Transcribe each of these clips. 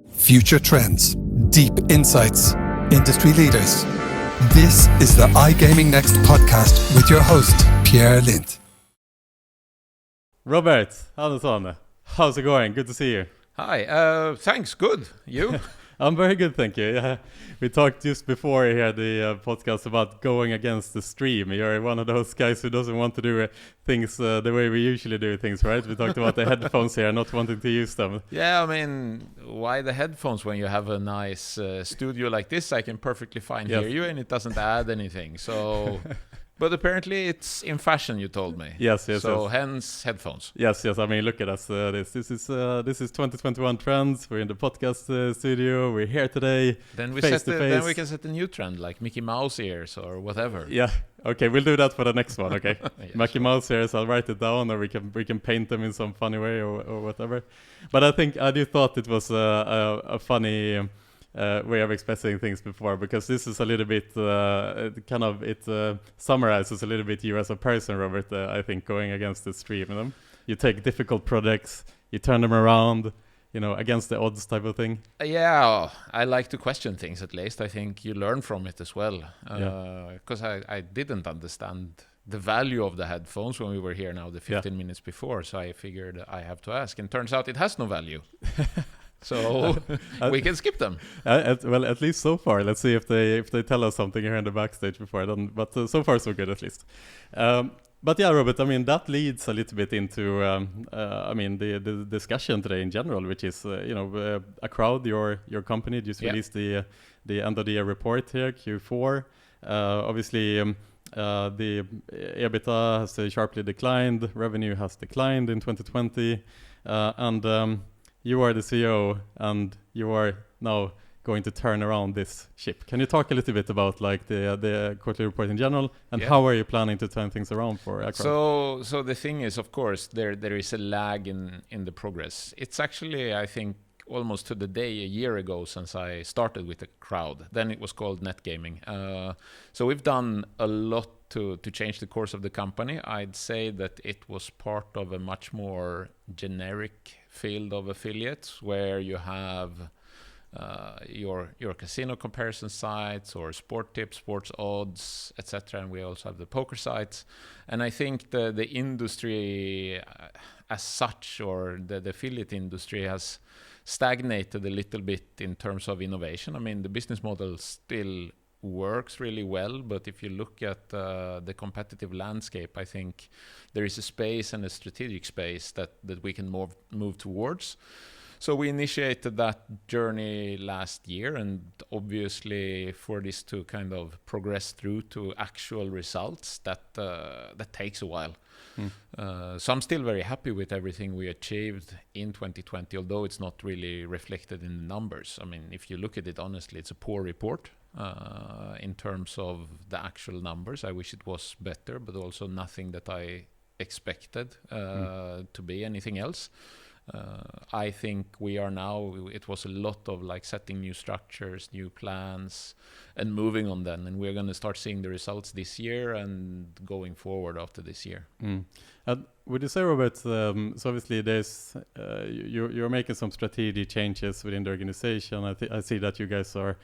Future trends, deep insights, industry leaders. This is the iGaming Next podcast with your host, Pierre Lindh. Robert Andersson, how's it going? Good to see you. Hi, thanks, good. You? I'm very good, thank you. Yeah. We talked just before here the podcast about going against the stream. You're one of those guys who doesn't want to do things the way we usually do things, right? We talked about the headphones here, not wanting to use them. Yeah, I mean, why the headphones when you have a nice studio like this? I can perfectly fine hear you and it doesn't add anything. So... But apparently it's in fashion, you told me. Yes. So hence headphones. Yes. I mean, look at us. This is 2021 trends. We're in the podcast studio. We're here today. Then we can set a new trend, like Mickey Mouse ears or whatever. Yeah. Okay, we'll do that for the next one. Okay. Yeah, Mickey Mouse ears. I'll write it down, or we can paint them in some funny way or whatever. But I do thought it was a funny. Way of expressing things before, because this is a little bit it summarizes a little bit you as a person, Robert. I think going against the stream, you take difficult projects, you turn them around, against the odds type of thing. Yeah, I like to question things. At least I think you learn from it as well. Because I didn't understand the value of the headphones when we were here now the 15 minutes before, so I figured I have to ask, and turns out it has no value. So we can skip them. Well, at least so far. Let's see if they tell us something here in the backstage before. But so far so good, at least. But yeah, Robert. I mean, that leads a little bit into the discussion today in general, which is Acroud, your company just released the end of the year report here, Q4. Obviously. The EBITDA has sharply declined. Revenue has declined in 2020, and you are the CEO, and you are now going to turn around this ship. Can you talk a little bit about the quarterly report in general, and how are you planning to turn things around for Acroud? So the thing is, of course, there is a lag in the progress. It's actually, I think, almost to the day a year ago since I started with Acroud. Then it was called Net Gaming. So we've done a lot to change the course of the company. I'd say that it was part of a much more generic field of affiliates where you have your casino comparison sites or sport tips, sports odds, etc. And we also have the poker sites. And I think the industry as such, or the affiliate industry, has stagnated a little bit in terms of innovation. I mean, the business model still works really well, but if you look at the competitive landscape, I think there is a space and a strategic space that we can move towards. So we initiated that journey last year, and obviously for this to kind of progress through to actual results, that takes a while. So I'm still very happy with everything we achieved in 2020, although it's not really reflected in the numbers. I mean, if you look at it honestly, it's a poor report in terms of the actual numbers. I wish it was better, but also nothing that I expected to be anything else. I think we are now, it was a lot of setting new structures, new plans, and moving on then. And we're going to start seeing the results this year and going forward after this year. Would you say, Robert, so obviously there's, you're making some strategic changes within the organization. I see that you guys are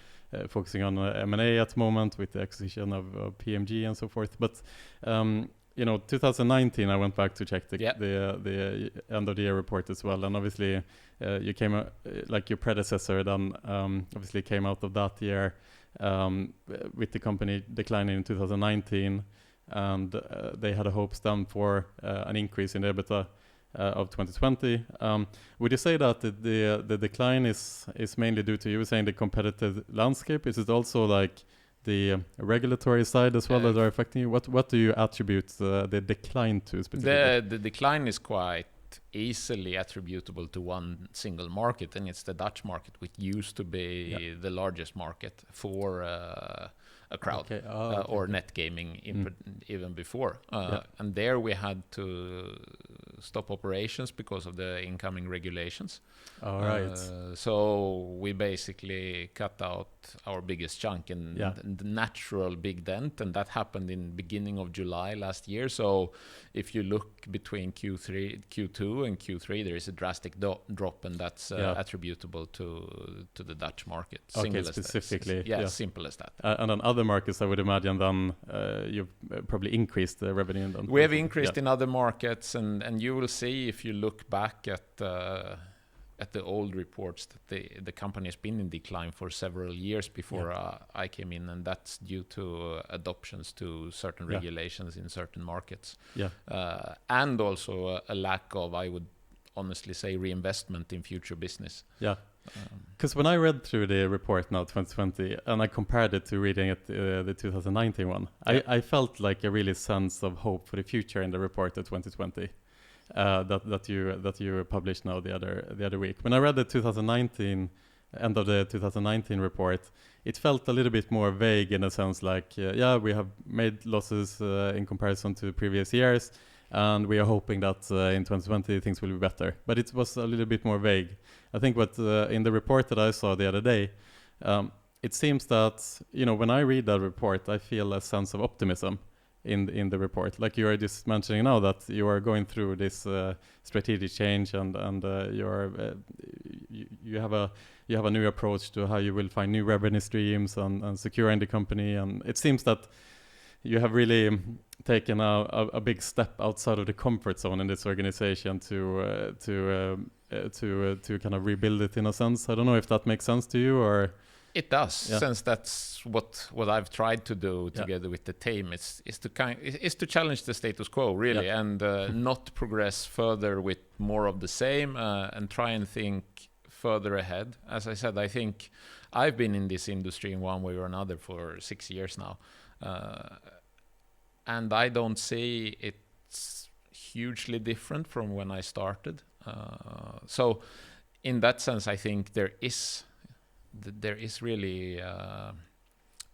focusing on M&A at the moment with the acquisition of PMG and so forth. But 2019, I went back to check the end of the year report as well, and obviously you came like your predecessor then obviously came out of that year with the company declining in 2019, and they had a hopes then for an increase in the EBITDA of 2020. Would you say that the decline is mainly due to, you were saying, the competitive landscape? Is it also the regulatory side as well that are affecting you? What do you attribute the decline to specifically? The decline is quite easily attributable to one single market, and it's the Dutch market, which used to be the largest market for Acroud or net gaming even before. And there we had to stop operations because of the incoming regulations. All right. So we basically cut out our biggest chunk and the natural big dent, and that happened in beginning of July last year. So if you look between Q2 and Q3, there is a drastic drop, and that's attributable to the Dutch market. Okay, specifically. Simple as that. And on other markets, I would imagine then you've probably increased the revenue in them. We have increased in other markets, and you will see if you look back at the old reports that the company has been in decline for several years before I came in, and that's due to adoptions to certain regulations in certain markets. And also a lack of, I would honestly say, reinvestment in future business. Because when I read through the report now 2020 and I compared it to reading it the 2019 one, I felt like a really sense of hope for the future in the report of 2020 that you published now the other week. When I read the 2019 end of the 2019 report, it felt a little bit more vague in a sense like we have made losses in comparison to previous years, and we are hoping that in 2020 things will be better. But it was a little bit more vague. I think what in the report that I saw the other day, it seems that when I read that report, I feel a sense of optimism in the report. Like you are just mentioning now that you are going through this strategic change and you have a new approach to how you will find new revenue streams and securing the company, and it seems that you have really taken a big step outside of the comfort zone in this organization to kind of rebuild it in a sense. I don't know if that makes sense to you or. It does, since that's what I've tried to do together with the team. Is to challenge the status quo really, and not progress further with more of the same, and try and think further ahead. As I said, I think I've been in this industry in one way or another for 6 years now, and I don't see it's hugely different from when I started. So, in that sense, I think there is really a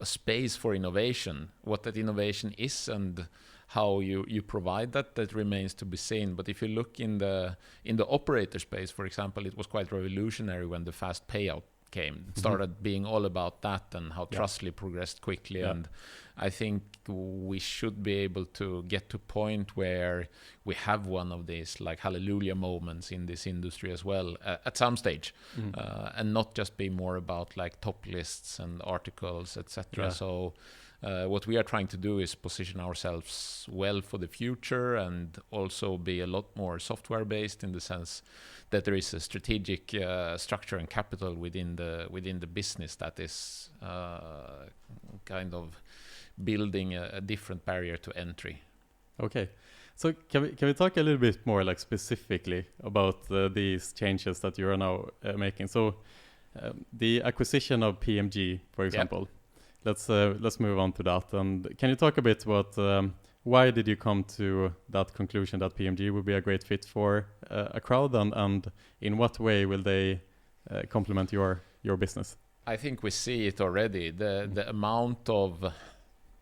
space for innovation. What that innovation is and how you provide that remains to be seen. But if you look in the operator space, for example, it was quite revolutionary when the fast payout came. It started being all about that and how Trustly progressed quickly. And I think we should be able to get to a point where we have one of these like hallelujah moments in this industry as well at some stage, and not just be more about like top lists and articles, etc. So what we are trying to do is position ourselves well for the future and also be a lot more software based in the sense that there is a strategic structure and capital within the business that is kind of building a different barrier to entry. Okay, so can we talk a little bit more like specifically about these changes that you are now making? So the acquisition of PMG, for example. Let's move on to that. And can you talk a bit about why did you come to that conclusion that PMG would be a great fit for Acroud, and in what way will they complement your business? I think we see it already. The amount of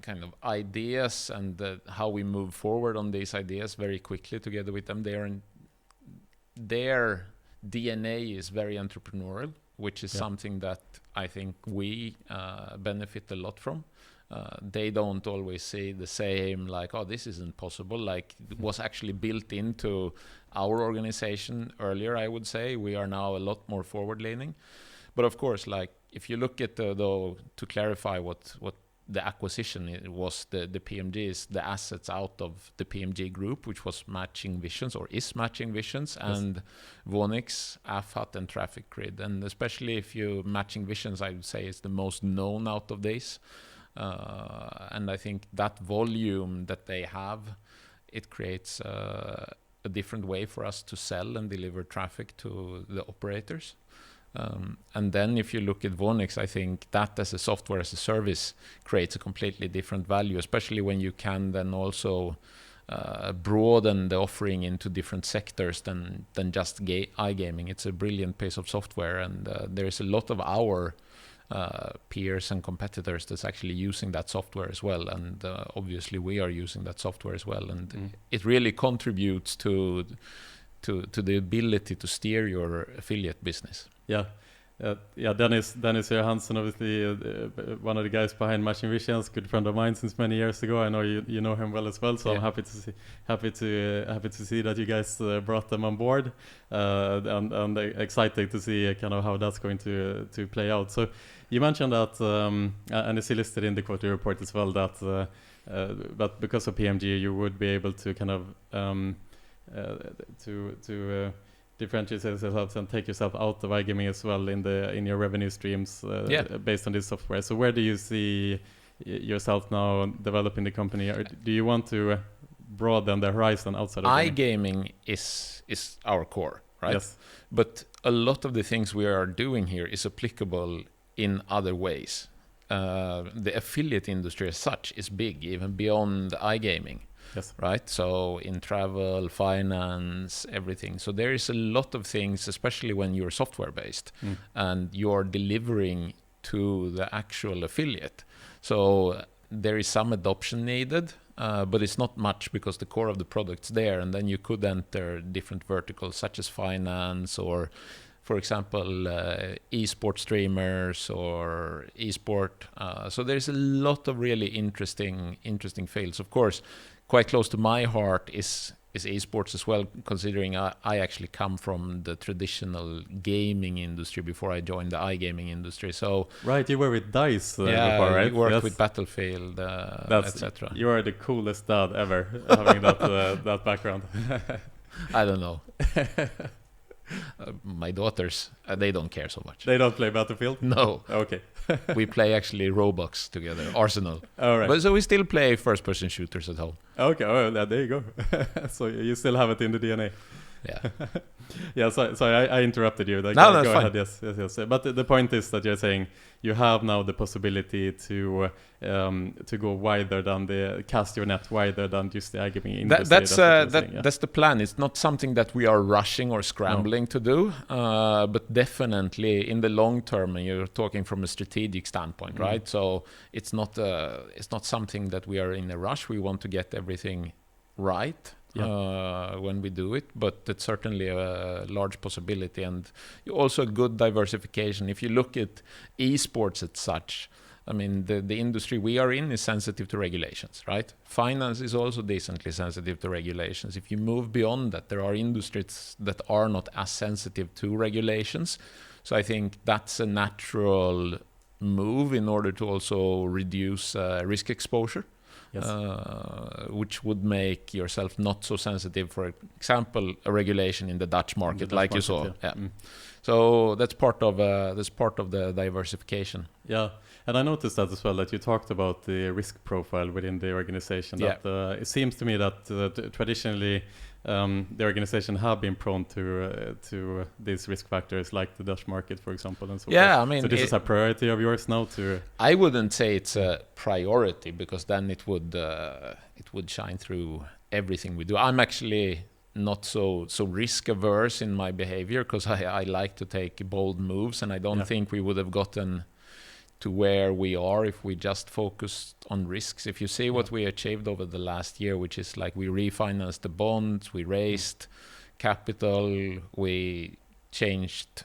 kind of ideas and how we move forward on these ideas very quickly together with them. Their DNA is very entrepreneurial, which is something that I think we benefit a lot from. They don't always see the same, like, oh, this isn't possible. Like, it was actually built into our organization earlier, I would say. We are now a lot more forward-leaning. But of course, like, if you look at though, to clarify what the acquisition was, the PMG is the assets out of the PMG group, which was Matching Visions, or is Matching Visions, and Vonix, AFAT, and Traffic Grid. And especially if you Matching Visions, I would say is the most known out of these. And I think that volume that they have, it creates a different way for us to sell and deliver traffic to the operators. And then if you look at Vonix, I think that as a software as a service creates a completely different value, especially when you can then also broaden the offering into different sectors than just iGaming. It's a brilliant piece of software, and there is a lot of our peers and competitors that's actually using that software as well, and obviously we are using that software as well, and it really contributes to the ability to steer your affiliate business. Dennis Johansson, obviously one of the guys behind Machine Visions, good friend of mine since many years ago. I know you know him well as well, so I'm happy to see that you guys brought them on board, and excited to see kind of how that's going to play out. So you mentioned that, and it's listed in the quarterly report as well, that but because of PMG you would be able to kind of differentiate yourself and take yourself out of iGaming as well in your revenue streams based on this software. So where do you see yourself now developing the company? Or do you want to broaden the horizon outside of iGaming? Is our core, right? Yes. But a lot of the things we are doing here is applicable in other ways. The affiliate industry as such is big, even beyond iGaming. Yes. Right. So in travel, finance, everything. So there is a lot of things, especially when you're software based and you're delivering to the actual affiliate. So there is some adoption needed, but it's not much because the core of the product's there. And then you could enter different verticals such as finance or, for example, esport streamers or esport. So there's a lot of really interesting fields. Of course, quite close to my heart is esports as well, considering I actually come from the traditional gaming industry before I joined the iGaming industry. So right, you were with DICE before, right? You worked with Battlefield, etc. You are the coolest dad ever, having that background. I don't know. My daughters, they don't care so much. They don't play Battlefield? No. Okay. We play actually Roblox together, Arsenal. All right. But so we still play first-person shooters at home. Okay, well, there you go. So you still have it in the DNA. Yeah. Yeah, so I interrupted you. No, go fine. ahead. Yes. But the point is that you're saying you have now the possibility to go wider than cast your net wider than just the iGaming industry. That's the plan. It's not something that we are rushing or scrambling to do, but definitely in the long term, and you're talking from a strategic standpoint, right? So it's not something that we are in a rush. We want to get everything right. When we do it, but it's certainly a large possibility and also a good diversification. If you look at esports as such, I mean, the industry we are in is sensitive to regulations, right? Finance is also decently sensitive to regulations. If you move beyond that, there are industries that are not as sensitive to regulations. So I think that's a natural move in order to also reduce risk exposure. Yes. Which would make yourself not so sensitive, for example, a regulation in the Dutch market, you saw. Yeah. So that's part of the diversification. Yeah, and I noticed that as well, that you talked about the risk profile within the organization. That it seems to me that traditionally the organization have been prone to these risk factors, like the Dutch market, for example, and so forth. I mean, so this is a priority of yours now to. I wouldn't say it's a priority because then it would shine through everything we do. I'm actually not so risk averse in my behavior because I like to take bold moves, and I don't think we would have gotten to where we are if we just focused on risks. If you see what we achieved over the last year, which is like we refinanced the bonds, we raised capital, we changed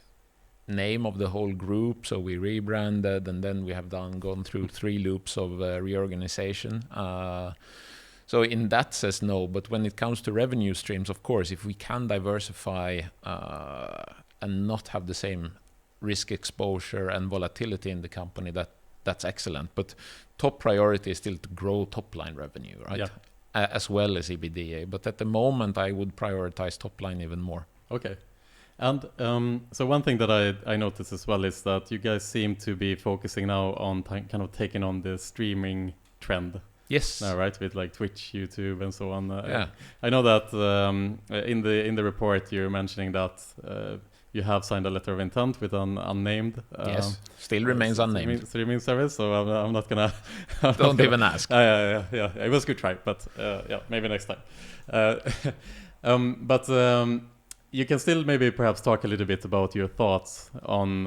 name of the whole group, so we rebranded, and then we have gone through 3 loops of reorganization. So in that sense, no. But when it comes to revenue streams, of course, if we can diversify and not have the same risk exposure and volatility in the company, that's excellent. But top priority is still to grow top line revenue, right? Yeah. As well as EBITDA. But at the moment, I would prioritize top line even more. Okay. And so one thing that I noticed as well is that you guys seem to be focusing now on kind of taking on the streaming trend. Yes. Now, right, with like Twitch, YouTube, and so on. I know that in the report you're mentioning that you have signed a letter of intent with an unnamed. Yes, still remains unnamed. Streaming service, so I'm not gonna. Don't even ask. Yeah. It was a good try, but maybe next time. you can still maybe perhaps talk a little bit about your thoughts on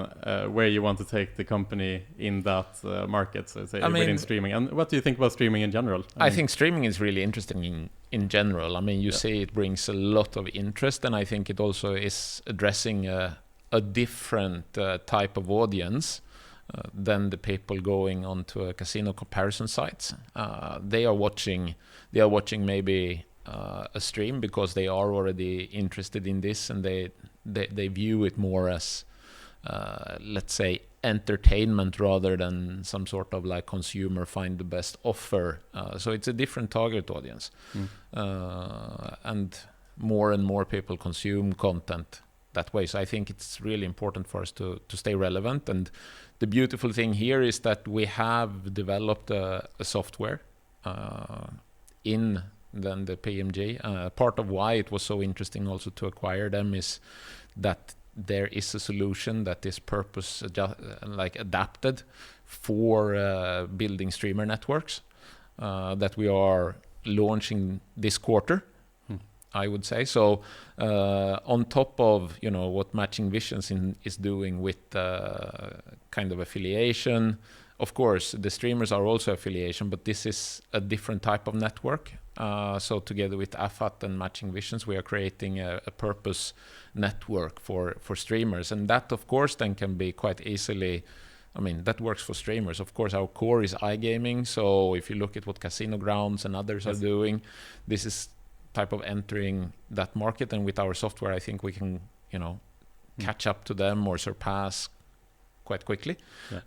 where you want to take the company in that market, so say, within streaming. And what do you think about streaming in general? I think streaming is really interesting in general. I mean, you see it brings a lot of interest, and I think it also is addressing a different type of audience than the people going onto a casino comparison sites. They are watching maybe a stream because they are already interested in this, and they view it more as let's say entertainment rather than some sort of like consumer find the best offer. So it's a different target audience. And more people consume content that way. So I think it's really important for us to stay relevant. And the beautiful thing here is that we have developed a software in then the PMG. Part of why it was so interesting also to acquire them is that there is a solution that is adapted for building streamer networks that we are launching this quarter, I would say. So on top of what Matching Visions is doing with kind of affiliation, of course the streamers are also affiliation, but this is a different type of network. So together with AFAT and Matching Visions, we are creating a purpose network for streamers, and that of course then can be quite easily, that works for streamers. Of course our core is iGaming, so if you look at what Casino Grounds and others are doing, this is type of entering that market, and with our software I think we can catch up to them or surpass quite quickly.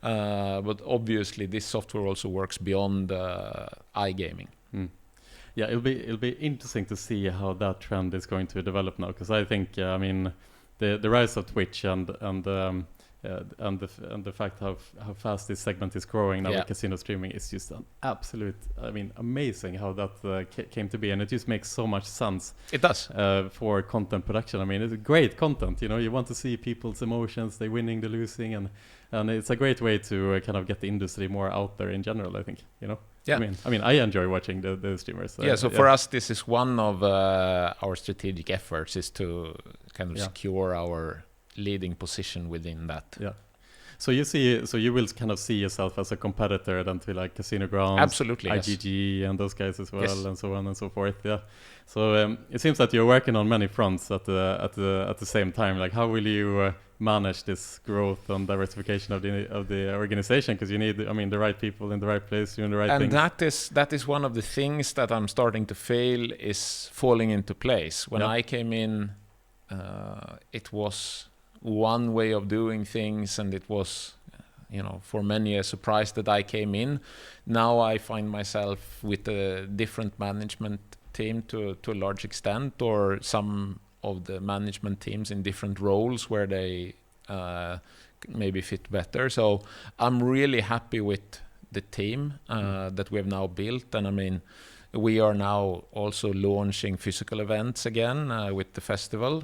But obviously this software also works beyond iGaming. Yeah, it'll be interesting to see how that trend is going to develop now, because I think the rise of Twitch and the fact how fast this segment is growing now with casino streaming is just an absolute, amazing how that came to be, and it just makes so much sense. It does for content production. It's great content. You want to see people's emotions, they winning, the losing, and it's a great way to kind of get the industry more out there in general. I think Yeah. I enjoy watching the streamers. So for us, this is one of our strategic efforts, is to kind of secure our leading position within that. Yeah. So you will kind of see yourself as a competitor then to like Casino Grounds, absolutely, IGG, and those guys as well, and so on and so forth. Yeah. So it seems that you're working on many fronts at the same time. Like, how will you manage this growth and diversification of the organization? Because you need, the right people in the right place, doing the right things. And that is one of the things that I'm starting to feel is falling into place. When I came in, it was one way of doing things, and it was, for many a surprise that I came in. Now I find myself with a different management team to a large extent, or some of the management teams in different roles where they maybe fit better. So I'm really happy with the team that we have now built, and we are now also launching physical events again with the festival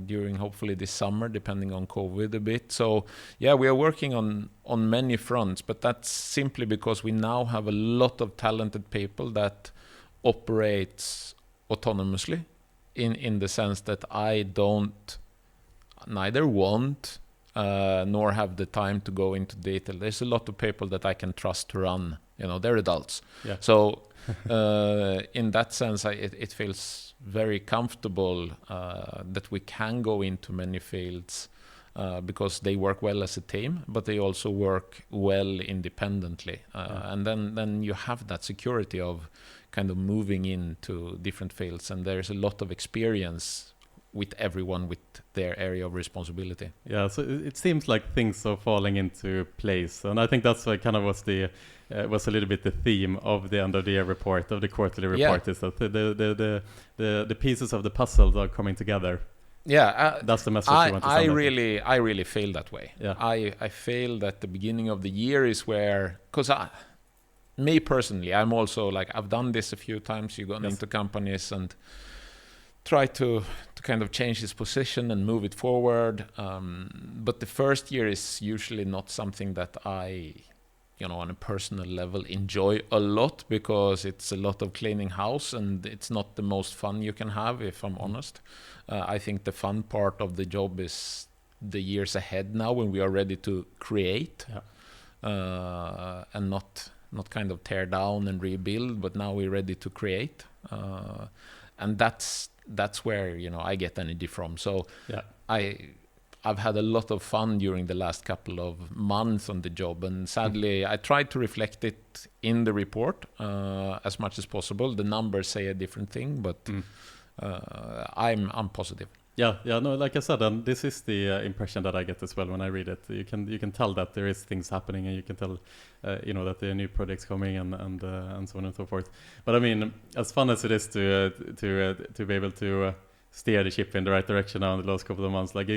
during hopefully this summer, depending on COVID a bit. So we are working on many fronts, but that's simply because we now have a lot of talented people that operates autonomously in the sense that I don't neither want nor have the time to go into detail. There's a lot of people that I can trust to run, they're adults. Yeah. So in that sense, it feels very comfortable that we can go into many fields because they work well as a team, but they also work well independently. And then you have that security of kind of moving into different fields, and there's a lot of experience with everyone with their area of responsibility. Yeah, so it seems like things are falling into place, and I think that's what kind of was a little bit the theme of the end of the year report, of the quarterly report, is that the pieces of the puzzle are coming together. Yeah, that's the message you want to send. I really feel that way. Yeah. I feel that the beginning of the year is where, because me personally, I'm also like, I've done this a few times. You go into companies and try to kind of change his position and move it forward. But the first year is usually not something that I on a personal level enjoy a lot, because it's a lot of cleaning house and it's not the most fun you can have, if I'm honest. I think the fun part of the job is the years ahead now, when we are ready to create, and not kind of tear down and rebuild, but now we're ready to create, and that's where I get energy from. So I've had a lot of fun during the last couple of months on the job, and sadly I tried to reflect it in the report as much as possible. The numbers say a different thing, but I'm positive. No, like I said, and this is the impression that I get as well when I read it. You can tell that there is things happening, and you can tell that there are new projects coming and so on and so forth. But I mean, as fun as it is to be able to steer the ship in the right direction now in the last couple of months, like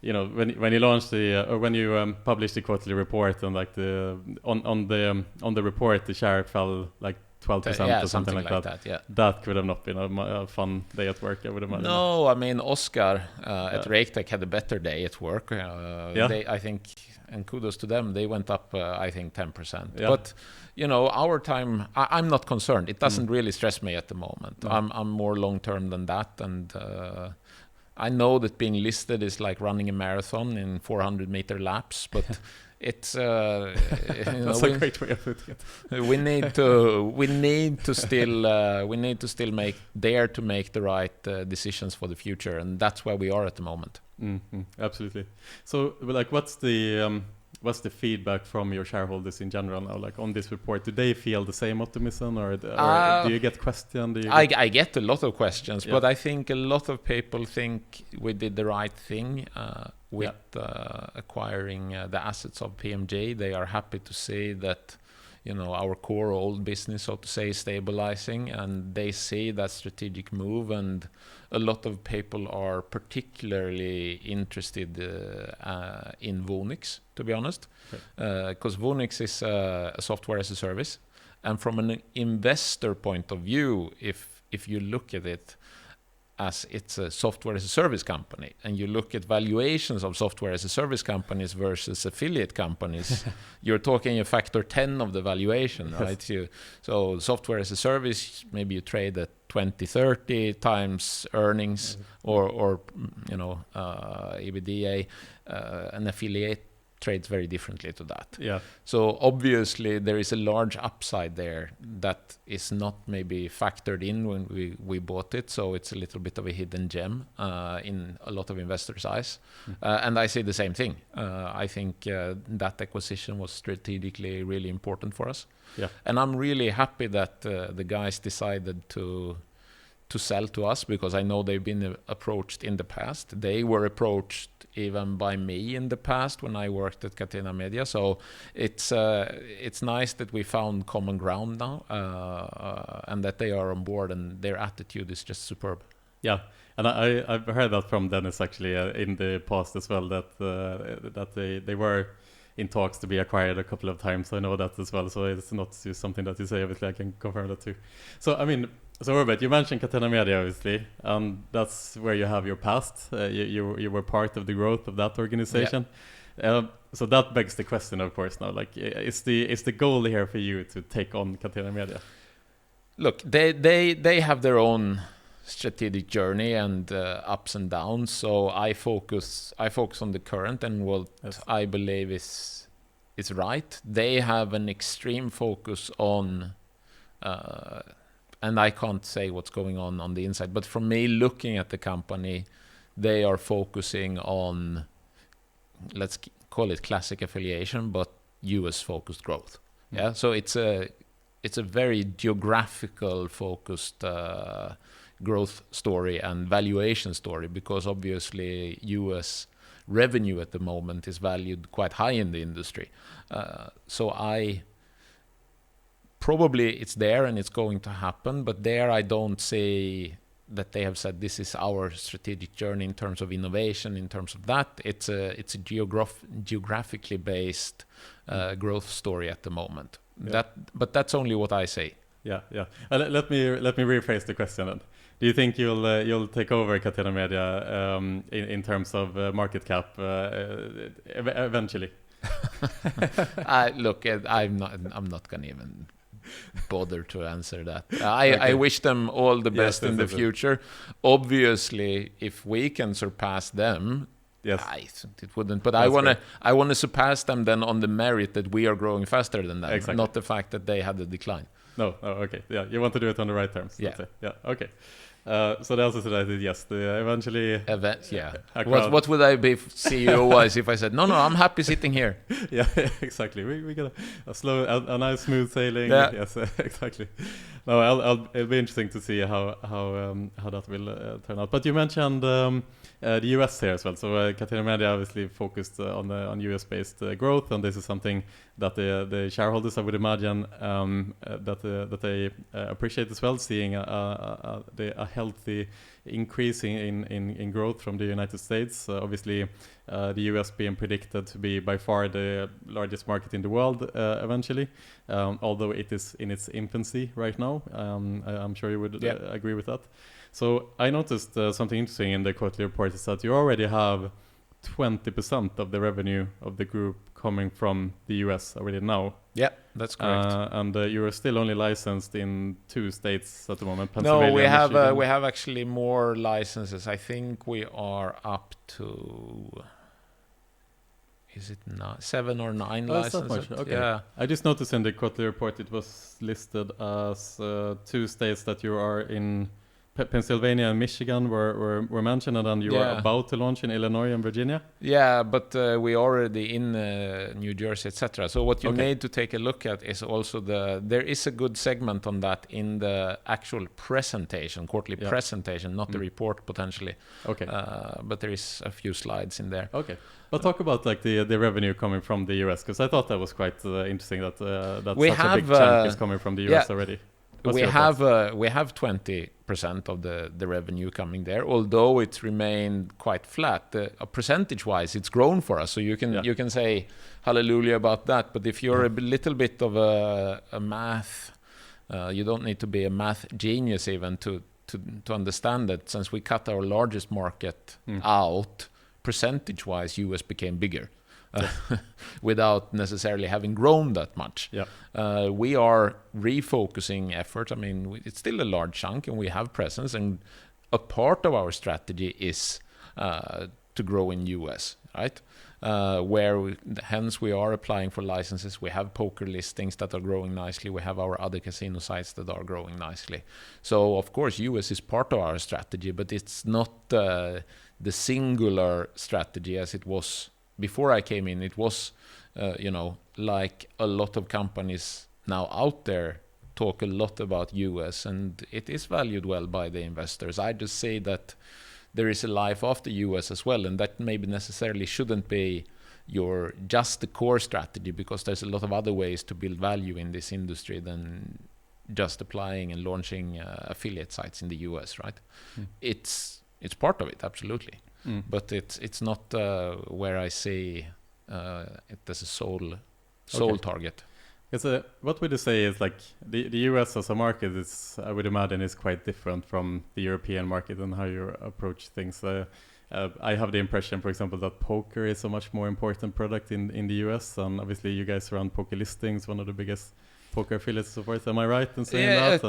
when you launched or when you published the quarterly report, and like on the report the share fell like 12% or something like that. That could have not been a fun day at work, I would imagine. No, I mean, Oscar at Raketech had a better day at work. They, I think, and kudos to them, they went up I think 10%. But our time, I'm not concerned. It doesn't really stress me at the moment. I'm more long term than that, and I know that being listed is like running a marathon in 400-meter laps, but it's that's a great way of putting it. we need to still dare to make the right decisions for the future, and that's where we are at the moment. Absolutely. So, like, what's the feedback from your shareholders in general now, like on this report? Do they feel the same optimism, or do you get questioned? I get a lot of questions, but I think a lot of people think we did the right thing with acquiring the assets of PMJ. They are happy to see that our core old business, so to say, is stabilizing, and they see that strategic move. And a lot of people are particularly interested in Vonix, to be honest, because Vonix is a software as a service, and from an investor point of view, if you look at it as it's a software as a service company, and you look at valuations of software as a service companies versus affiliate companies, you're talking a factor 10 of the valuation, right? So software as a service, maybe you trade at 20-30 times earnings, or EBITDA. An affiliate trades very differently to that. So obviously there is a large upside there that is not maybe factored in when we bought it, so it's a little bit of a hidden gem in a lot of investors' eyes. And I say the same thing. I think that acquisition was strategically really important for us. And I'm really happy that the guys decided to sell to us, because I know they've been approached in the past. They were approached even by me in the past when I worked at Catena Media. So it's nice that we found common ground now, and that they are on board, and their attitude is just superb. And I've heard that from Dennis actually in the past as well, that they were in talks to be acquired a couple of times. I know that as well, so it's not just something that you say. Obviously, I can confirm that too. So Robert, you mentioned Catena Media, obviously, and that's where you have your past. You were part of the growth of that organization. So that begs the question, of course, now, like, is the goal here for you to take on Catena Media? Look, they have their own strategic journey and ups and downs. So I focus on the current and what I believe is right. They have an extreme focus on. And I can't say what's going on the inside, but from me looking at the company, they are focusing on, let's call it classic affiliation, but US focused growth. So it's a very geographical focused growth story and valuation story, because obviously US revenue at the moment is valued quite high in the industry. Probably it's there and it's going to happen, but there I don't say that they have said this is our strategic journey in terms of innovation, in terms of that. It's a geographically based growth story at the moment. But that's only what I say. Let me rephrase the question then. Do you think you'll take over Catena Media in terms of market cap eventually? Look, I'm not gonna even bother to answer that. I wish them all the best in the future. Obviously, if we can surpass them, I think it wouldn't. But I wanna surpass them then on the merit that we are growing faster than them, not the fact that they had a decline. No, okay, yeah, you want to do it on the right terms. Yeah, okay. So the answer to that is yes. Eventually, What would I be CEO-wise if I said no? I'm happy sitting here. Yeah, exactly. We got a nice smooth sailing. Yeah. Yes, exactly. No, it'll be interesting to see how that will turn out. But you mentioned the US here as well. So Catena Media obviously focused on US-based growth, and this is something that the shareholders, I would imagine, that they appreciate as well, seeing a healthy increase in growth from the United States. Obviously, the US being predicted to be by far the largest market in the world eventually, although it is in its infancy right now. I'm sure you would agree with that. So I noticed something interesting in the quarterly report is that you already have 20% of the revenue of the group coming from the US already now. Yeah, that's correct. And you are still only licensed in 2 states at the moment, Pennsylvania. No, we have actually more licenses. I think we are up to, is it 7 or 9 licenses? Okay. Yeah. I just noticed in the quarterly report it was listed as 2 states that you are in. Pennsylvania and Michigan were mentioned, and then you are about to launch in Illinois and Virginia. Yeah, but we already in New Jersey, etc. So what you need to take a look at is also there is a good segment on that in the actual presentation, quarterly presentation, not the report potentially. Okay. But there is a few slides in there. Okay. But talk about like the revenue coming from the US, because I thought that was quite interesting that such a big chunk is coming from the US already. We have 20% of the revenue coming there, although it's remained quite flat. Percentage-wise, it's grown for us, so you can say hallelujah about that. But if you're a little bit of a math, you don't need to be a math genius even to understand that since we cut our largest market out, percentage-wise, US became bigger. Without necessarily having grown that much. We are refocusing efforts. I mean, it's still a large chunk and we have presence, and a part of our strategy is to grow in US, right? Hence we are applying for licenses. We have poker listings that are growing nicely. We have our other casino sites that are growing nicely. So of course US is part of our strategy, but it's not the singular strategy as it was before I came in. It was, like a lot of companies now out there talk a lot about US, and it is valued well by the investors. I just say that there is a life after US as well, and that maybe necessarily shouldn't be just the core strategy, because there's a lot of other ways to build value in this industry than just applying and launching affiliate sites in the US, right? It's part of it, absolutely. But it's not where I see it as a sole target. What would you say is like the US as a market is, I would imagine, is quite different from the European market and how you approach things. I have the impression, for example, that poker is a much more important product in the US, and obviously you guys run Poker Listings, one of the biggest poker affiliates, so forth. Am I right in saying that?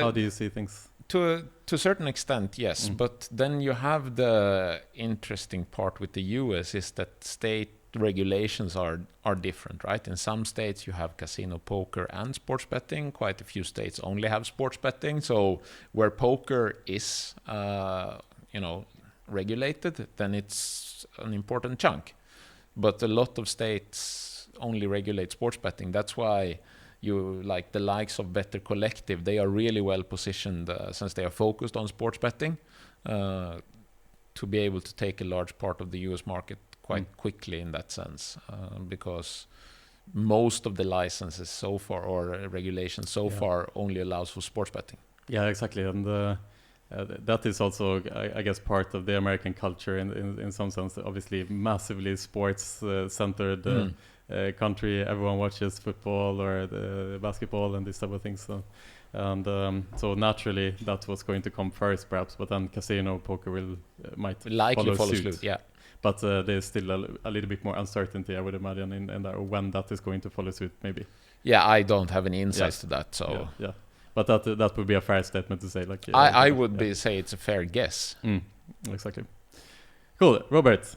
How do you see things? To a certain extent, yes. But then you have the interesting part with the US is that state regulations are different, right? In some states you have casino, poker, and sports betting. Quite a few states only have sports betting. So where poker is, regulated, then it's an important chunk. But a lot of states only regulate sports betting. That's why you like the likes of Better Collective, they are really well positioned since they are focused on sports betting to be able to take a large part of the US market quite quickly in that sense, because most of the licenses so far or regulations so far only allows for sports betting. Yeah, exactly. And that is also, I guess, part of the American culture in some sense. Obviously, massively sports-centered country. Everyone watches football or the basketball and these type of things. So naturally, that's what's going to come first, perhaps. But then casino, poker might likely follow suit. Yeah. but there's still a little bit more uncertainty, I would imagine, in there, or when that is going to follow suit, maybe. Yeah, I don't have any insights to that, so yeah. But that would be a fair statement to say. Like I would say it's a fair guess. Exactly. Cool, Robert.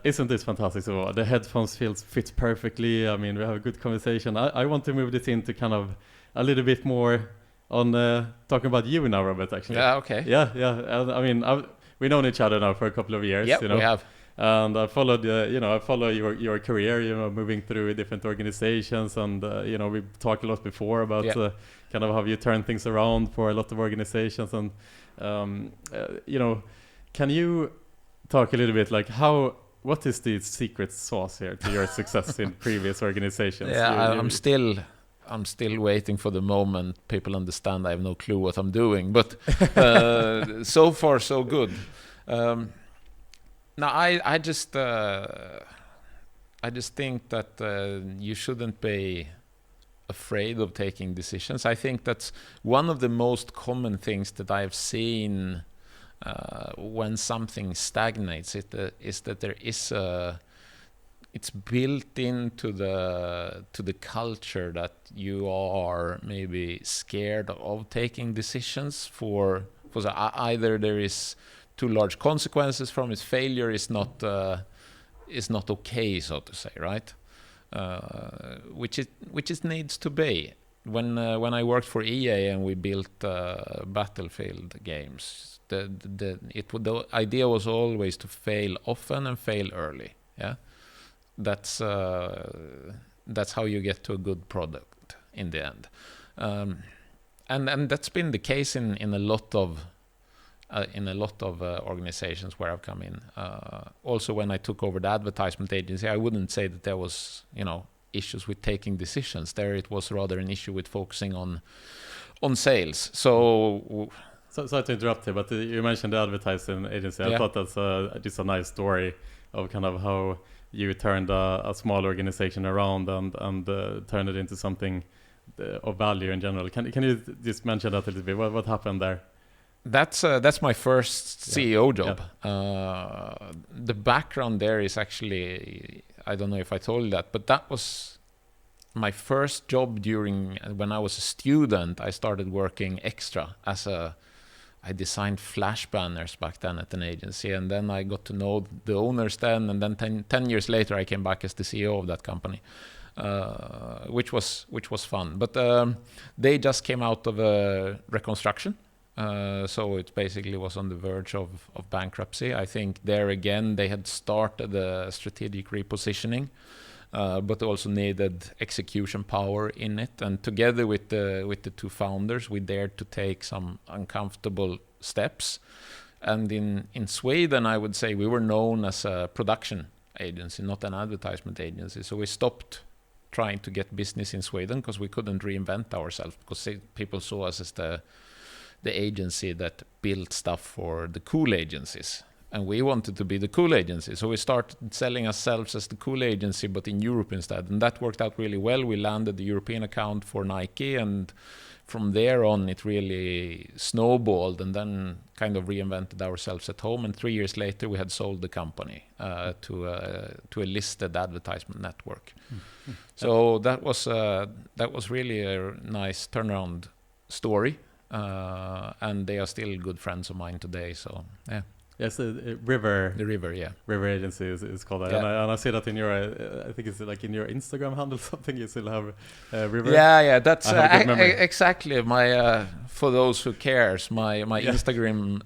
Isn't this fantastic so far? The headphones fit perfectly. I mean, we have a good conversation. I want to move this into kind of a little bit more on talking about you now, Robert. Actually. Yeah. Okay. Yeah. And, I mean, we've known each other now for a couple of years. Yeah, we have. And I followed, I follow your career. Moving through different organizations, and we talked a lot before about kind of how you turn things around for a lot of organizations, and can you talk a little bit like what is the secret sauce here to your success in previous organizations? Yeah, I'm still waiting for the moment people understand I have no clue what I'm doing, but so far so good. Now I just think that you shouldn't be afraid of taking decisions. I think that's one of the most common things that I've seen when something stagnates. Is that there is it's built into the culture that you are maybe scared of taking decisions for either there is too large consequences from its failure is not okay, so to say, right? Which it needs to be. When I worked for EA and we built Battlefield games, the idea was always to fail often and fail early. Yeah, that's how you get to a good product in the end, and that's been the case in a lot of organizations where I've come in. Also, when I took over the advertisement agency, I wouldn't say that there was issues with taking decisions. There, it was rather an issue with focusing on sales. So sorry to interrupt here, but you mentioned the advertising agency. I thought that's just a nice story of kind of how you turned a small organization around and turned it into something of value in general. Can you just mention that a little bit? What happened there? That's my first CEO job. The background there is actually, I don't know if I told you that, but that was my first job when I was a student. I started working extra I designed flash banners back then at an agency, and then I got to know the owners then, and then 10 years later I came back as the CEO of that company, which was fun. But they just came out of a reconstruction. So it basically was on the verge of bankruptcy. I think there again they had started a strategic repositioning, but also needed execution power in it. And together with the two founders, we dared to take some uncomfortable steps. And in Sweden, I would say we were known as a production agency, not an advertisement agency. So we stopped trying to get business in Sweden because we couldn't reinvent ourselves, because people saw us as the agency that built stuff for the cool agencies, and we wanted to be the cool agency, so we started selling ourselves as the cool agency but in Europe instead, and that worked out really well. We landed the European account for Nike, and from there on it really snowballed, and then kind of reinvented ourselves at home, and 3 years later we had sold the company to a listed advertisement network. So that was really a nice turnaround story. And they are still good friends of mine today. So yeah. Yes, River. The River, yeah. River Agency is called that, and I see that in your. I think it's like in your Instagram handle something. You still have River. Yeah. That's exactly my. For those who cares, my Instagram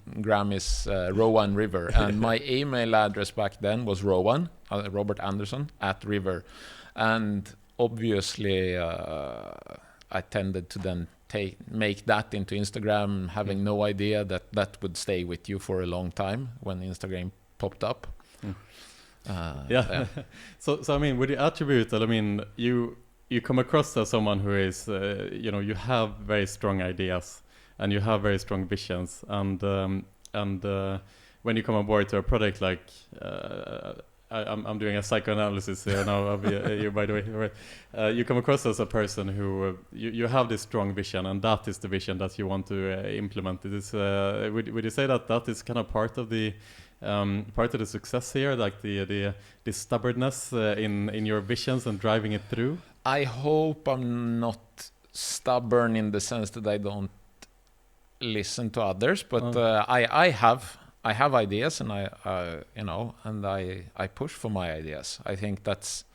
is Rowan River, and my email address back then was Rowan Robert Andersson @River, and obviously I tended to then make that into Instagram, having no idea that would stay with you for a long time when Instagram popped up. So I mean, would you attribute that? I mean, you come across as someone who is, you have very strong ideas and you have very strong visions, and when you come on board to a product like. I'm doing a psychoanalysis here now of you, by the way. You come across as a person who you have this strong vision, and that is the vision that you want to implement. It is, would you say that is kind of part of the part of the success here, like the stubbornness in your visions and driving it through? I hope I'm not stubborn in the sense that I don't listen to others, but I have ideas, and I push for my ideas. I think that's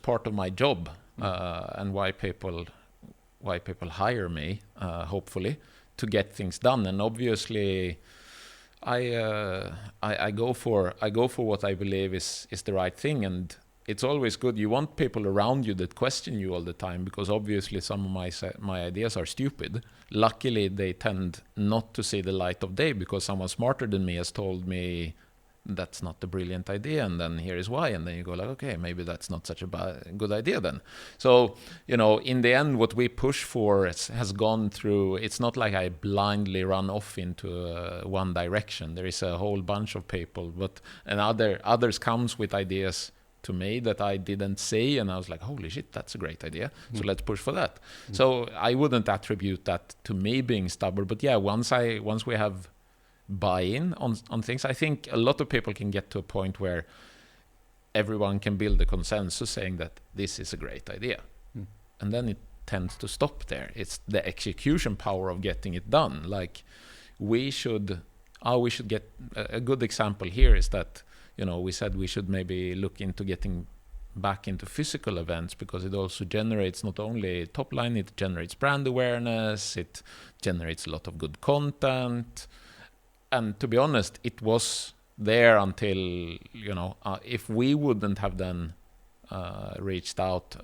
part of my job, and why people hire me, hopefully, to get things done. And obviously, I go for what I believe is the right thing, and it's always good. You want people around you that question you all the time, because obviously some of my ideas are stupid. Luckily, they tend not to see the light of day, because someone smarter than me has told me that's not a brilliant idea, and then here is why. And then you go like, okay, maybe that's not such a good idea then. So, in the end, what we push for has gone through. It's not like I blindly run off into one direction. There is a whole bunch of people, and others comes with ideas to me that I didn't say, and I was like, holy shit, that's a great idea. So let's push for that. So I wouldn't attribute that to me being stubborn, but yeah, once we have buy-in on things, I think a lot of people can get to a point where everyone can build a consensus saying that this is a great idea. And then it tends to stop there. It's the execution power of getting it done. Like we should get a good example here is that we said we should maybe look into getting back into physical events, because it also generates not only top line, it generates brand awareness, it generates a lot of good content. And to be honest, it was there until, if we wouldn't have then reached out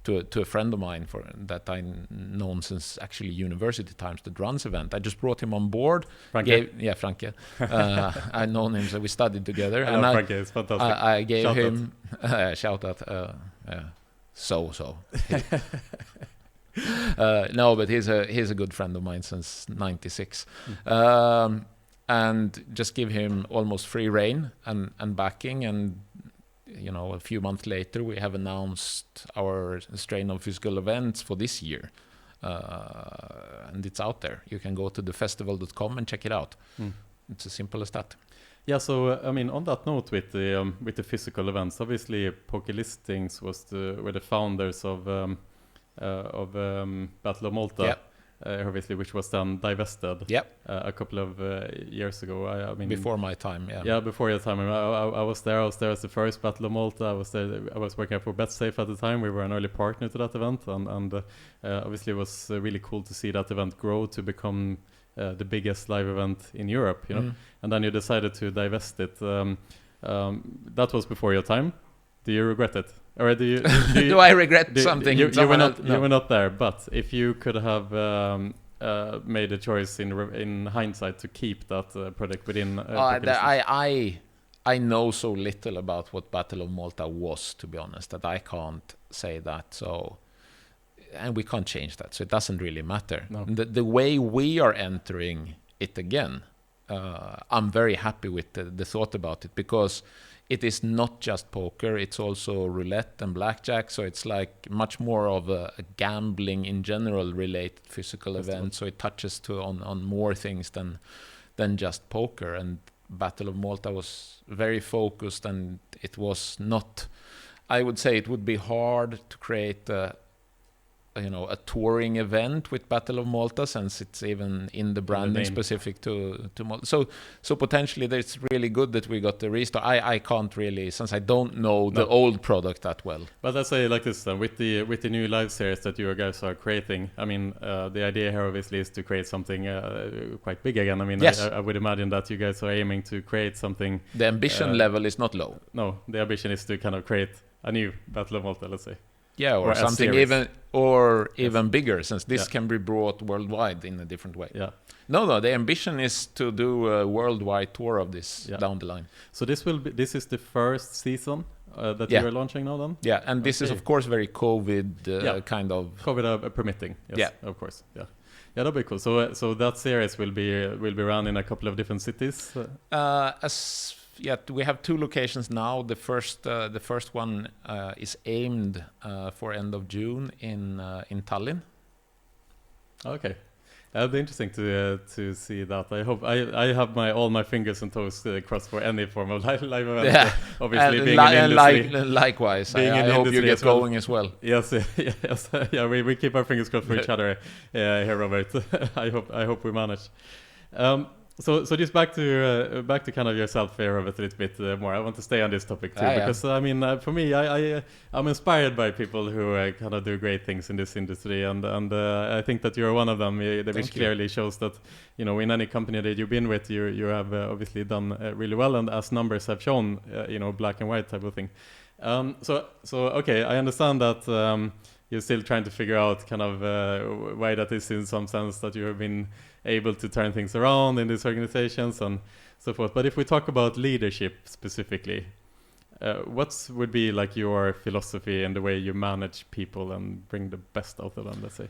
to a friend of mine that I've known since actually university times that runs event. I just brought him on board. Franke. Franke. I've known him, so we studied together. I know Franke, it's fantastic. I gave him shout out. So. No, but he's a good friend of mine since '96, and just give him almost free rein and backing. And a few months later, we have announced our strain of physical events for this year, and it's out there. You can go to thefestival.com and check it out. It's as simple as that. Yeah, so on that note, with the physical events, obviously Poker Listings were the founders of Battle of Malta, obviously, which was then divested a couple of years ago. Before my time, before your time. I was there as the first Battle of Malta. I was working for BetSafe at the time. We were an early partner to that event, and obviously it was really cool to see that event grow to become the biggest live event in Europe. And then you decided to divest it. That was before your time. Do you regret it? Or do you do I regret something? You were not there, but if you could have made a choice in hindsight to keep that product within I know so little about what Battle of Malta was, to be honest, that I can't say that. So, and we can't change that, so it doesn't really matter. No. The way we are entering it again, I'm very happy with the thought about it, because it is not just poker, it's also roulette and blackjack, so it's like much more of a gambling in general related physical event, so it touches on more things than just poker. And Battle of Malta was very focused, and it was not, I would say it would be hard to create a touring event with Battle of Malta, since it's even in the branding specific to Malta. So potentially it's really good that we got the restart. I can't really, since I don't know the old product that well. But let's say like this then, with the new live series that you guys are creating, the idea here obviously is to create something quite big again. Yes. I would imagine that you guys are aiming to create something. The ambition level is not low. No, the ambition is to kind of create a new Battle of Malta, let's say. Yeah, or something even bigger, since this can be brought worldwide in a different way. Yeah. No, the ambition is to do a worldwide tour of this down the line. So this is the first season that you are launching now then? Yeah, and this is of course very COVID kind of COVID permitting. Yes, of course. Yeah. Yeah, that'd be cool. So that series will be run in a couple of different cities. We have 2 locations now. The first one is aimed for end of June in Tallinn. Okay, That'll be interesting to see that. I hope I have all my fingers and toes crossed for any form of live event. Yeah, Obviously, and being in industry. likewise. I in hope you industry get as well. going as well. Yes, yes, yeah. We keep our fingers crossed for each other here, Robert. I hope we manage. So just back to kind of yourself here, Robert, a little bit more. I want to stay on this topic too, because I mean, for me, I'm inspired by people who kind of do great things in this industry, and I think that you're one of them, which clearly shows that, you know, in any company that you've been with, you have obviously done really well, and as numbers have shown, you know, black and white type of thing. So okay, I understand that you're still trying to figure out kind of why that is, in some sense, that you have been able to turn things around in these organizations and so forth. But if we talk about leadership specifically, what would be like your philosophy in the way you manage people and bring the best out of them, let's say?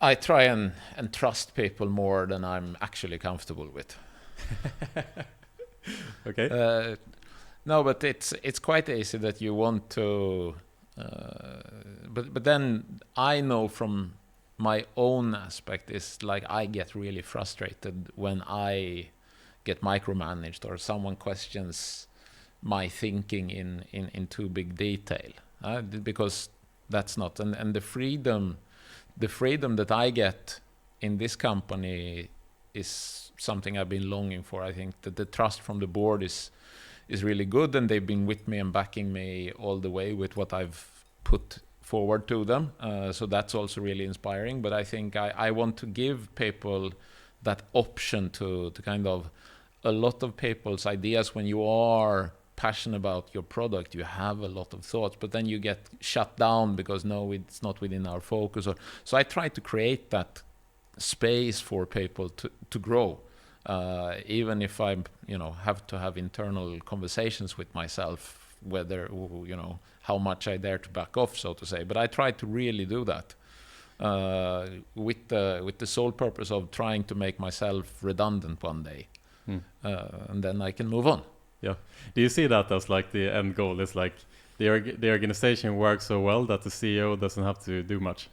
I try and trust people more than I'm actually comfortable with. Okay. No, but it's quite easy that you want to, but then I know from my own aspect is like I get really frustrated when I get micromanaged or someone questions my thinking in too big detail, because that's not, and the freedom that I get in this company is something I've been longing for. I think that the trust from the board is really good, and they've been with me and backing me all the way with what I've put forward to them. So that's also really inspiring. But I think I want to give people that option to kind of, a lot of people's ideas, when you are passionate about your product, you have a lot of thoughts, but then you get shut down because no, it's not within our focus. So I try to create that space for people to grow. Even if I, you know, have to have internal conversations with myself, whether, you know, how much I dare to back off, so to say. But I try to really do that with the sole purpose of trying to make myself redundant one day, and then I can move on. Yeah. Do you see that as like the end goal? Is like the organization works so well that the CEO doesn't have to do much?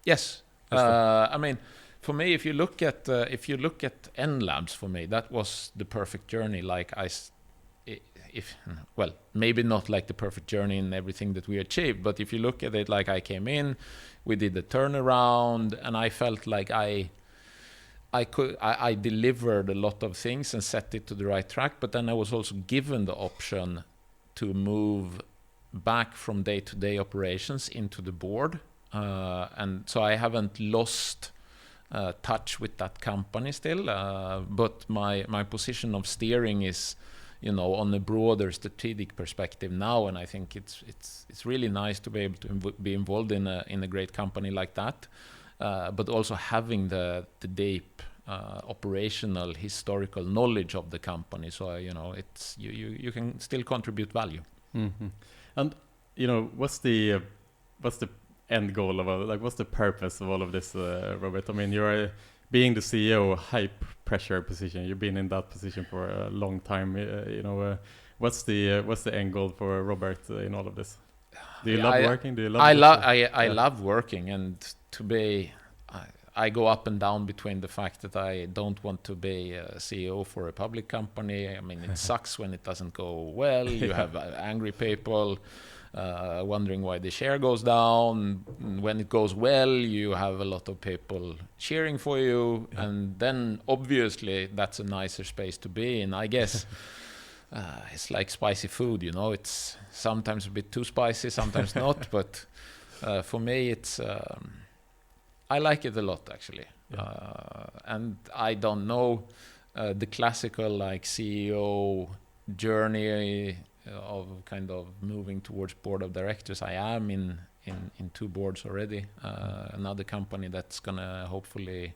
Yes. I mean, for me, if you look at N Labs, for me, that was the perfect journey. Like maybe not like the perfect journey in everything that we achieved, but if you look at it, like I came in, we did the turnaround, and I felt like I delivered a lot of things and set it to the right track. But then I was also given the option to move back from day-to-day operations into the board, and so I haven't lost touch with that company still, but my position of steering is, you know, on a broader strategic perspective now, and I think it's really nice to be able to be involved in a great company like that, but also having the deep operational historical knowledge of the company, so you know, it's you can still contribute value. Mm-hmm. And you know, what's the end goal of what's the purpose of all of this, Robert? I mean, you're being the CEO, high pressure position. You've been in that position for a long time. You know, what's the end goal for Robert in all of this? Do you love working? Do you love? I love working, and to be. I go up and down between the fact that I don't want to be a CEO for a public company. I mean, it sucks when it doesn't go well. You have angry people wondering why the share goes down. When it goes well, you have a lot of people cheering for you. Yeah. And then obviously that's a nicer space to be in, I guess. It's like spicy food, you know, it's sometimes a bit too spicy, sometimes not. But for me, it's... I like it a lot, actually. Yeah. And I don't know the classical like CEO journey of kind of moving towards board of directors. I am in 2 boards already. Another company that's gonna hopefully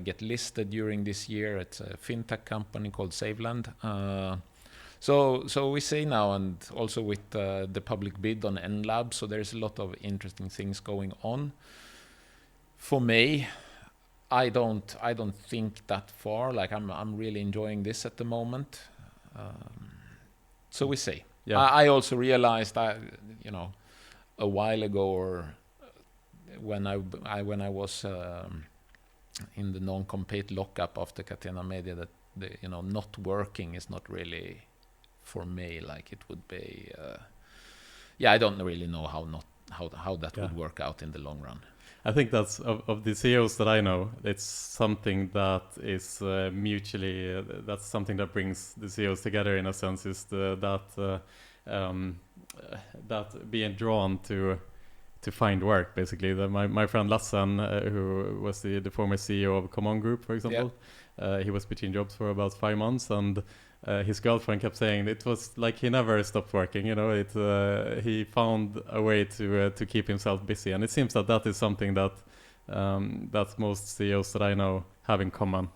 get listed during this year. It's a fintech company called Saveland. So we see now, and also with the public bid on N Lab, so there's a lot of interesting things going on. For me, I don't think that far. Like I'm really enjoying this at the moment. So we see. Yeah. I also realized that, you know, a while ago, or when I was in the non-compete lockup of the Catena Media that not working is not really for me like it would be. I don't really know how that would work out in the long run. I think that's of the CEOs that I know, it's something that is mutually. That's something that brings the CEOs together in a sense. Is that being drawn to find work, basically. My friend Lassan, who was the former CEO of Common Group, for example, he was between jobs for about 5 months, and his girlfriend kept saying it was like he never stopped working. He found a way to keep himself busy, and it seems that is something that most CEOs that I know have in common.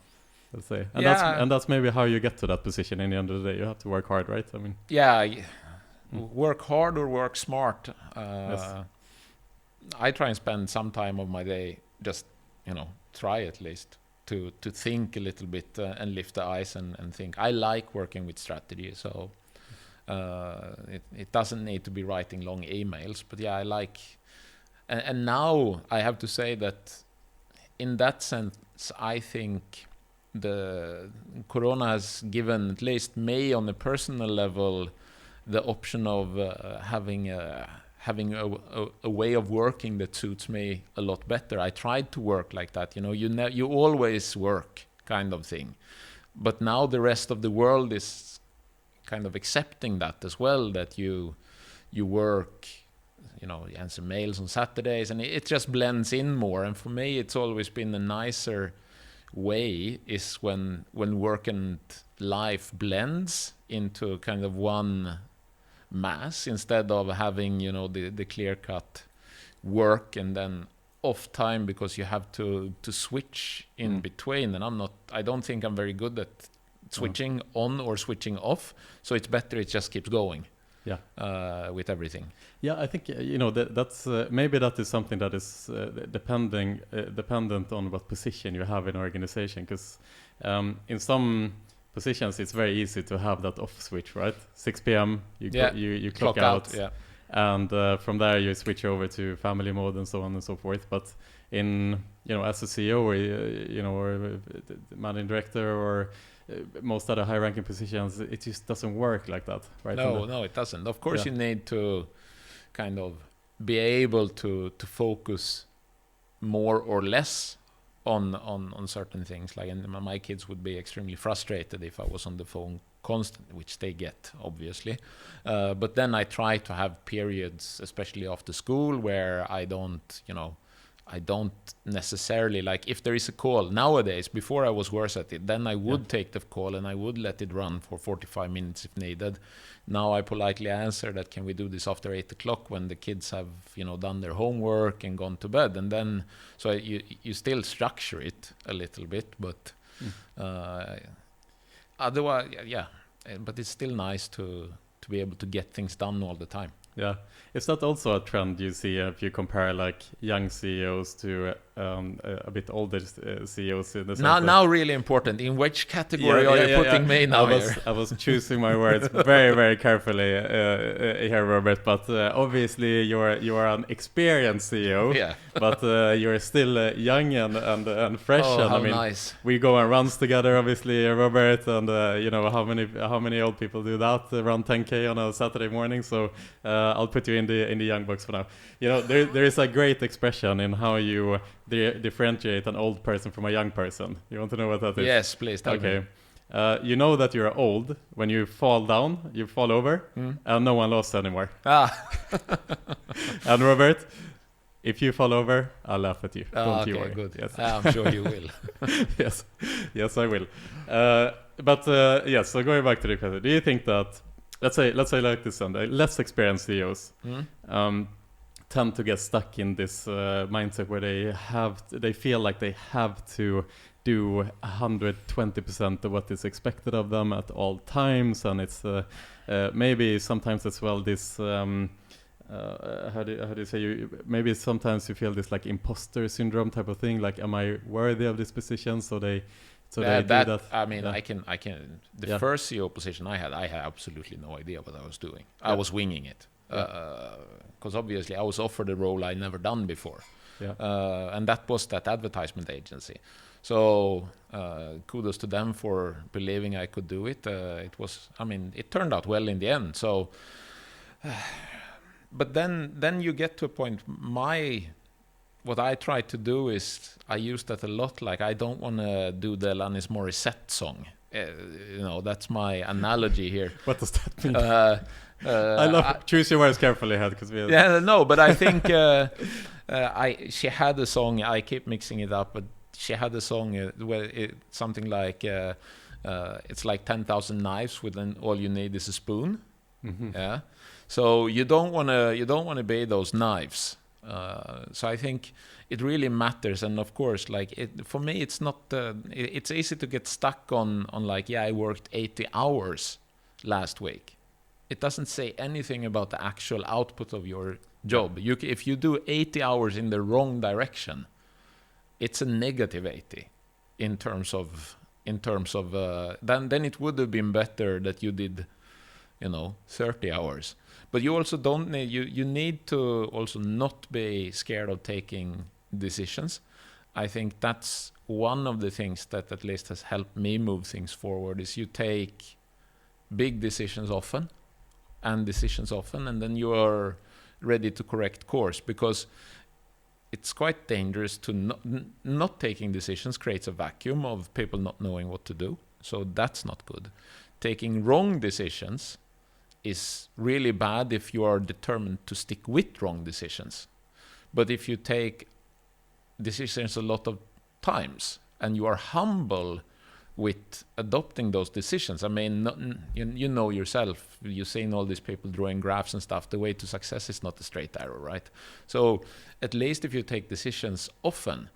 Let's say, and that's maybe how you get to that position. In the end of the day, you have to work hard, right? I mean, work hard or work smart. Yes. I try and spend some time of my day just, try at least to think a little bit and lift the eyes and think. I like working with strategy, so it doesn't need to be writing long emails, but I like. And now I have to say that in that sense, I think the Corona has given at least me on a personal level the option of having a way of working that suits me a lot better. I tried to work like that, you always work kind of thing. But now the rest of the world is kind of accepting that as well, that you work, you answer mails on Saturdays, and it just blends in more. And for me, it's always been a nicer way is when work and life blends into kind of one mass, instead of having the clear-cut work and then off time because you have to switch in between. And I don't think I'm very good at switching on or switching off, so it's better it just keeps going with everything. I think that's maybe that is something that is dependent on what position you have in an organization, because in some positions it's very easy to have that off switch, right? 6 p.m. you clock out, and from there you switch over to family mode and so on and so forth. But in as a CEO or managing director or most other high-ranking positions, it just doesn't work like that, right? No, it doesn't. Of course, you need to kind of be able to focus more or less on certain things. Like, and my kids would be extremely frustrated if I was on the phone constantly, which they get, obviously. But then I try to have periods, especially after school, where I don't necessarily, like, if there is a call nowadays. Before I was worse at it, then I would take the call and I would let it run for 45 minutes if needed. Now I politely answer that, can we do this after 8 o'clock when the kids have done their homework and gone to bed? And then so you still structure it a little bit, but otherwise but it's still nice to be able to get things done all the time. Yeah. Is that also a trend you see if you compare like young CEOs to a bit older CEOs? In the sense now really important. In which category are you putting me now? I was choosing my words very, very carefully here, Robert. But obviously you are an experienced CEO. Yeah. But you're still young and fresh. Oh, and how I mean, nice. We go on runs together, obviously, Robert. And how many old people do that? Run 10K on a Saturday morning. So I'll put you in the young box for now. There is a great expression in how you differentiate an old person from a young person. You want to know what that is? Yes, please tell me. You know that you're old when you fall down, you fall over, and no one lost anymore. And Robert, if you fall over, I'll laugh at you. Don't you worry. Good. Yes. I'm sure you will. yes, I will. So going back to the question, do you think that let's say like this Sunday, less experienced CEOs tend to get stuck in this mindset where they feel like they have to do 120% of what is expected of them at all times, and it's maybe sometimes as well this how do you say, maybe sometimes you feel this like imposter syndrome type of thing, like, am I worthy of this position? So they do that. I mean, I can. The first CEO position I had absolutely no idea what I was doing. I was winging it. because obviously I was offered a role I never done before. Yeah. And that was that advertisement agency. So kudos to them for believing I could do it. It turned out well in the end. So, but then you get to a point. What I try to do is, I use that a lot. Like, I don't want to do the Alanis Morissette song. That's my analogy here. What does that mean? I love choose your words carefully, because we. Yeah, no, but I think she had a song. I keep mixing it up, but she had a song where something like it's like 10,000 knives when all you need is a spoon. Mm-hmm. Yeah, so you don't wanna be those knives. So I think it really matters, and of course, for me, it's not. It's easy to get stuck on I worked 80 hours last week. It doesn't say anything about the actual output of your job. If you do 80 hours in the wrong direction, it's a negative 80 in terms of. Then it would have been better that you did, 30 hours. But you also don't need, you need to also not be scared of taking decisions. I think that's one of the things that at least has helped me move things forward, is you take big decisions often, and then you are ready to correct course, because it's quite dangerous to not taking decisions creates a vacuum of people not knowing what to do. So that's not good. Taking wrong decisions is really bad if you are determined to stick with wrong decisions. But if you take decisions a lot of times and you are humble with adopting those decisions, you know yourself, you've seen all these people drawing graphs and stuff, the way to success is not a straight arrow, right? So at least if you take decisions often,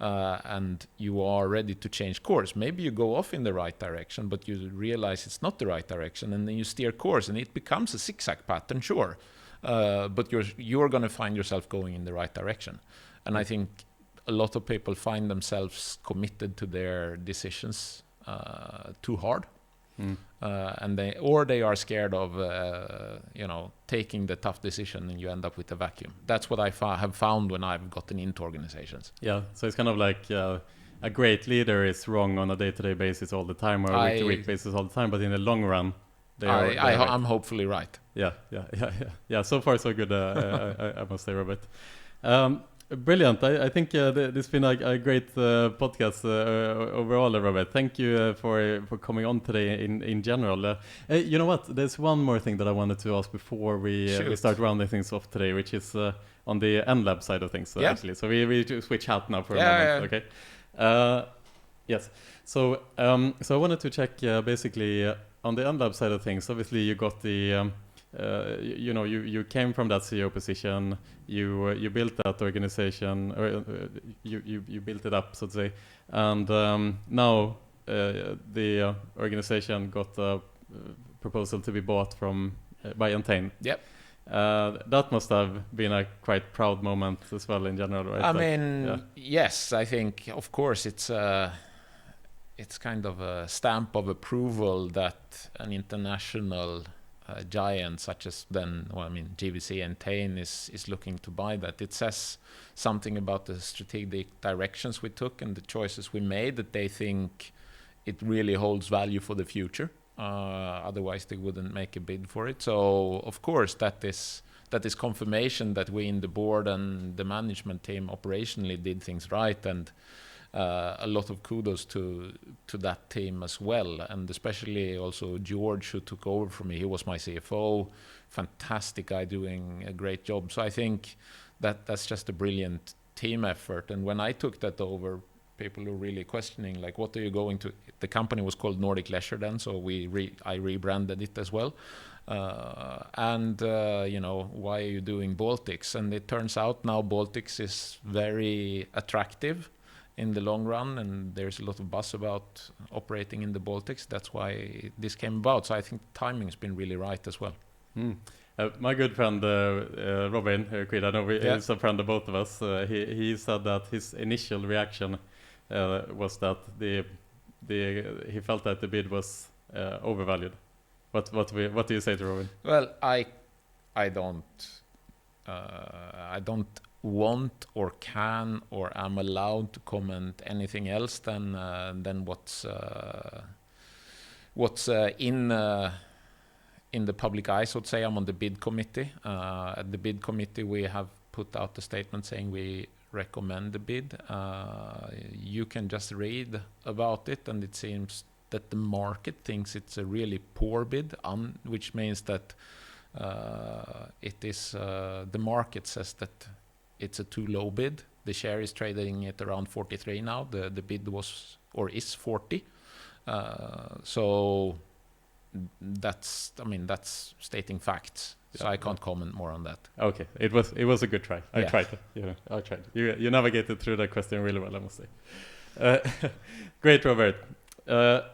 and you are ready to change course. Maybe you go off in the right direction, but you realize it's not the right direction, and then you steer course, and it becomes a zigzag pattern, sure. But you're going to find yourself going in the right direction. And I think a lot of people find themselves committed to their decisions too hard. And they are scared of taking the tough decision, and you end up with a vacuum. That's what I have found when I've gotten into organizations. Yeah, so it's kind of like a great leader is wrong on a day-to-day basis all the time, or a week-to-week basis all the time, but in the long run, I'm hopefully right. Yeah. So far, so good. I must say, Robert. Brilliant. I think this has been a great podcast overall, Robert. Thank you for coming on today in general. You know what? There's one more thing that I wanted to ask before we start rounding things off today, which is on the NLab side of things, actually. So we switch hat now for a moment. Okay. Yes. So I wanted to check basically on the NLab side of things. Obviously, you got the you came from that CEO position, you built that organization, or you built it up, so to say, and now the organization got a proposal to be bought by Entain. Yep. That must have been a quite proud moment as well in general, right? Yes, I think of course it's kind of a stamp of approval that an international giant such as GVC Entain is looking to buy that. It says something about the strategic directions we took and the choices we made, that they think it really holds value for the future. Otherwise they wouldn't make a bid for it. So of course that is confirmation that we in the board and the management team operationally did things right, and a lot of kudos to that team as well, and especially also George, who took over from me. He was my CFO, fantastic guy doing a great job. So I think that's just a brilliant team effort. And when I took that over, people were really questioning, like, what are you going to? The company was called Nordic Leisure then, so I rebranded it as well. Why are you doing Baltics? And it turns out now Baltics is very attractive in the long run, and there's a lot of buzz about operating in the Baltics. That's why this came about. So I think the timing's been really right as well. My good friend Robin Acroud, I know he's a friend of both of us. He said that his initial reaction was that he felt that the bid was overvalued. What do you say to Robin? Well, I don't want or can or am allowed to comment anything else than what's in the public eye, so to say. I'm on the bid committee. At the bid committee, we have put out a statement saying we recommend the bid. You can just read about it, and it seems that the market thinks it's a really poor bid, which means that it is the market says that it's a too low bid. The share is trading at around 43 now. The bid was or is 40. So that's stating facts. So I can't comment more on that. Okay, it was a good try. I Yeah. tried. I tried. You navigated through that question really well, I must say. Great, Robert.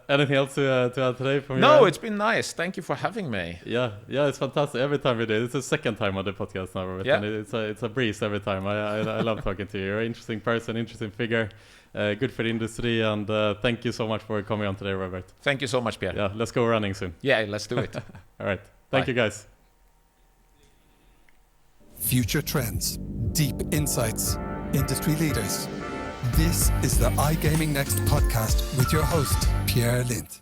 Anything else to add today from No, your end? it's been nice. Thank you for having me. Yeah, it's fantastic. Every time we do, it's the second time on the podcast now, Robert. Yeah. And it's a breeze every time. I love talking to you. You're an interesting person, interesting figure, good for the industry, and thank you so much for coming on today, Robert. Thank you so much, Pierre. Yeah, let's go running soon. Yeah, let's do it. All right. Thank Bye. you, guys. Future trends, deep insights, industry leaders. This is the iGaming Next podcast with your host, Pierre Lindh.